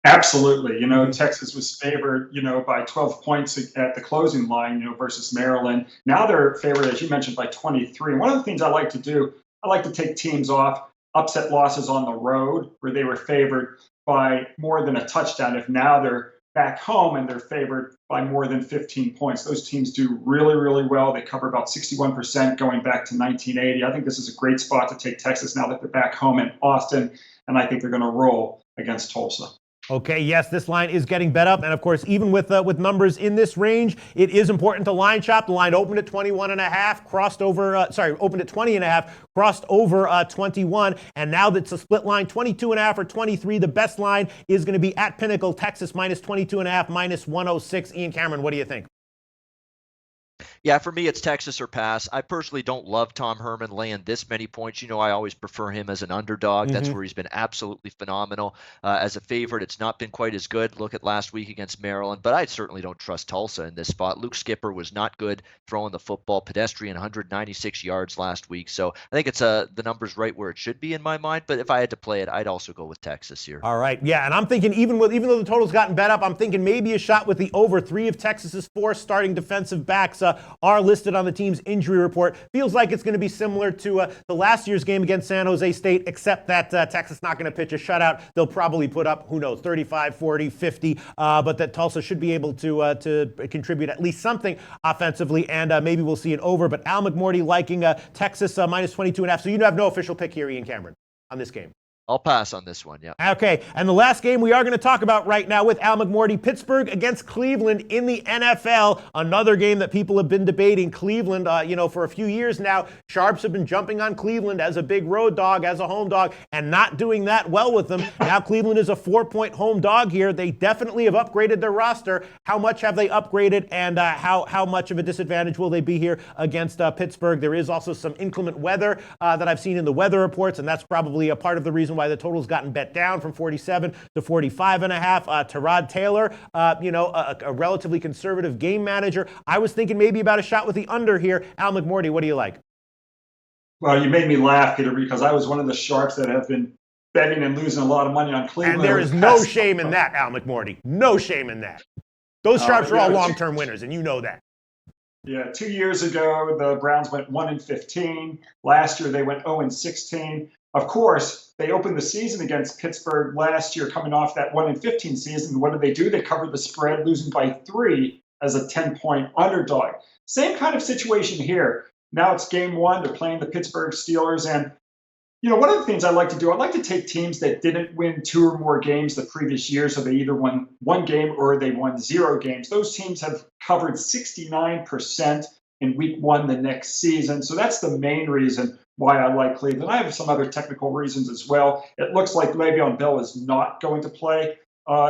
Absolutely. Texas was favored, by 12 points at the closing line, versus Maryland. Now they're favored, as you mentioned, by 23. One of the things I like to do, I like to take teams off upset losses on the road where they were favored by more than a touchdown. If now they're back home, and they're favored by more than 15 points. Those teams do really, really well. They cover about 61% going back to 1980. I think this is a great spot to take Texas now that they're back home in Austin, and I think they're going to roll against Tulsa. Okay, yes, this line is getting bet up, and of course, even with numbers in this range, it is important to line shop. The line opened at 21.5, crossed over. Opened at 20.5, crossed over 21, and now that's a split line, 22.5 or 23. The best line is going to be at Pinnacle, Texas minus 22.5, minus 106. Ian Cameron, what do you think? Yeah, for me, it's Texas or pass. I personally don't love Tom Herman laying this many points. You know, I always prefer him as an underdog. That's where he's been absolutely phenomenal. As a favorite, it's not been quite as good. Look at last week against Maryland, but I certainly don't trust Tulsa in this spot. Luke Skipper was not good throwing the football, pedestrian, 196 yards last week. So I think it's the number's right where it should be in my mind. But if I had to play it, I'd also go with Texas here. All right, yeah, and I'm thinking even though the total's gotten bet up, I'm thinking maybe a shot with the over. 3 of Texas's 4 starting defensive backs are listed on the team's injury report. Feels like it's going to be similar to the last year's game against San Jose State, except that Texas not going to pitch a shutout. They'll probably put up, who knows, 35, 40, 50, but that Tulsa should be able to contribute at least something offensively, and maybe we'll see an over. But Al McMorty liking Texas minus 22.5. So you have no official pick here, Ian Cameron, on this game. I'll pass on this one, yeah. Okay, and the last game we are going to talk about right now with Al McMorty, Pittsburgh against Cleveland in the NFL. Another game that people have been debating. Cleveland, for a few years now, Sharps have been jumping on Cleveland as a big road dog, as a home dog, and not doing that well with them. Now Cleveland is a 4-point home dog here. They definitely have upgraded their roster. How much have they upgraded, and how much of a disadvantage will they be here against Pittsburgh? There is also some inclement weather that I've seen in the weather reports, and that's probably a part of the reason why the total's gotten bet down from 47 to 45.5. Tyrod Taylor, a relatively conservative game manager. I was thinking maybe about a shot with the under here. Al McMorty, what do you like? Well, you made me laugh, Peter, because I was one of the sharps that have been betting and losing a lot of money on Cleveland. And there is no shame in that, Al McMorty. No shame in that. Those sharps are all long-term winners, and you know that. Yeah, 2 years ago, the Browns went 1-15. Last year, they went 0-16. Of course, they opened the season against Pittsburgh last year, coming off that 1-15 season. What did they do? They covered the spread, losing by 3 as a 10-point underdog. Same kind of situation here. Now it's game 1. They're playing the Pittsburgh Steelers. And, one of the things I like to do, I like to take teams that didn't win 2 or more games the previous year. So they either won 1 game or they won 0 games. Those teams have covered 69% in week 1 the next season. So that's the main reason why I like Cleveland. I have some other technical reasons as well. It looks like Le'Veon Bell is not going to play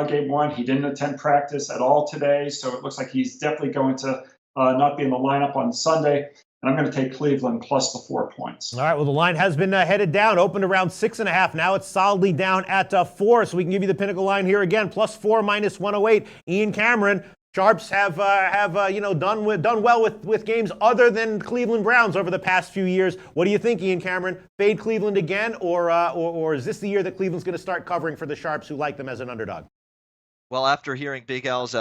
game 1. He didn't attend practice at all today, so it looks like he's definitely going to not be in the lineup on Sunday. And I'm going to take Cleveland plus the 4 points. All right, well, the line has been headed down, opened around 6.5. Now it's solidly down at 4, so we can give you the Pinnacle line here again, plus 4, minus 108. Ian Cameron, Sharps have done well with games other than Cleveland Browns over the past few years. What do you think, Ian Cameron? Fade Cleveland again, or is this the year that Cleveland's going to start covering for the Sharps who like them as an underdog? Well, after hearing Big Al's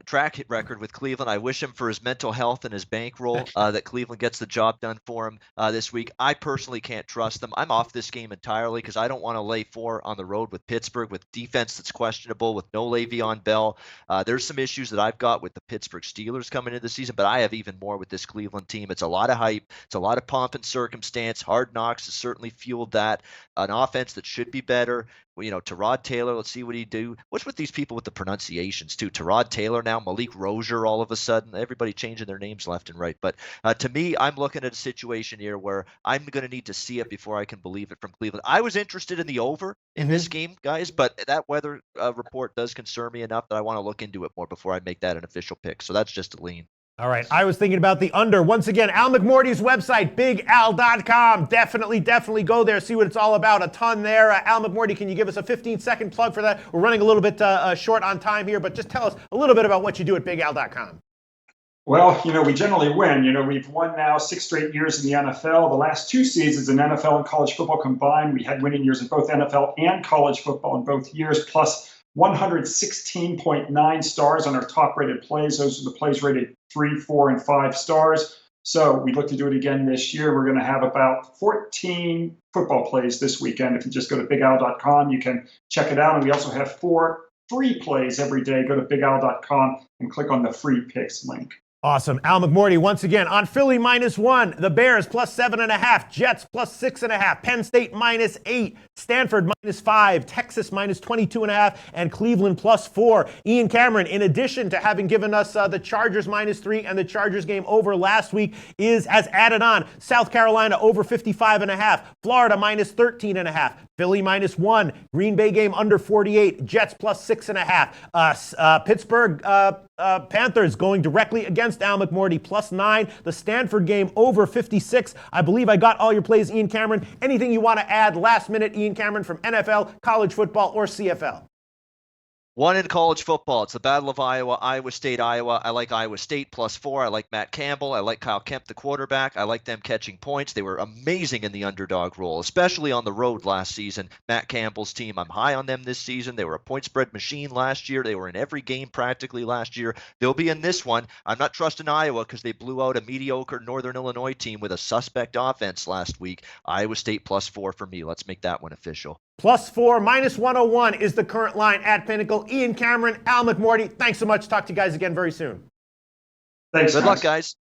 track record with Cleveland, I wish him for his mental health and his bankroll that Cleveland gets the job done for him this week. I personally can't trust them. I'm off this game entirely because I don't want to lay 4 on the road with Pittsburgh with defense that's questionable, with no Le'Veon Bell. There's some issues that I've got with the Pittsburgh Steelers coming into the season, but I have even more with this Cleveland team. It's a lot of hype. It's a lot of pomp and circumstance. Hard Knocks has certainly fueled that. An offense that should be better. Tyrod Taylor, let's see what he do. What's with these people with the pronunciations, too? Tyrod Taylor now, Malik Rozier all of a sudden. Everybody changing their names left and right. But to me, I'm looking at a situation here where I'm going to need to see it before I can believe it from Cleveland. I was interested in the over in this game, guys, but that weather report does concern me enough that I want to look into it more before I make that an official pick. So that's just a lean. All right, I was thinking about the under. Once again, Al McMorty's website, bigal.com. Definitely go there, see what it's all about. A ton there. Al McMorty, can you give us a 15-second plug for that? We're running a little bit short on time here, but just tell us a little bit about what you do at bigal.com. Well, we generally win. We've won now 6 straight years in the NFL. The last 2 seasons in NFL and college football combined, we had winning years in both NFL and college football in both years, plus 116.9 stars on our top-rated plays. Those are the plays rated 3, 4, and 5 stars. So we look to do it again this year. We're going to have about 14 football plays this weekend. If you just go to bigal.com, you can check it out. And we also have 4 free plays every day, go to bigowl.com and click on the free picks link. Awesome. Al McMorty once again on Philly -1, the Bears +7.5, Jets +6.5, Penn State -8, Stanford -5, Texas -22.5, and Cleveland +4. Ian Cameron, in addition to having given us the Chargers -3 and the Chargers game over last week, has added on South Carolina over 55.5, Florida -13.5, Philly -1, Green Bay game under 48, Jets +6.5, Pittsburgh Panthers going directly against Al McMorty +9, the Stanford game over 56. I believe I got all your plays, Ian Cameron. Anything you want to add last minute, Ian Cameron, from NFL, college football, or CFL? One in college football. It's the Battle of Iowa, Iowa State, Iowa. I like Iowa State +4. I like Matt Campbell. I like Kyle Kemp, the quarterback. I like them catching points. They were amazing in the underdog role, especially on the road last season. Matt Campbell's team, I'm high on them this season. They were a point spread machine last year. They were in every game practically last year. They'll be in this one. I'm not trusting Iowa because they blew out a mediocre Northern Illinois team with a suspect offense last week. Iowa State +4 for me. Let's make that one official. +4, -101 is the current line at Pinnacle. Ian Cameron, Al McMorty, thanks so much. Talk to you guys again very soon. Thanks. Good luck, guys.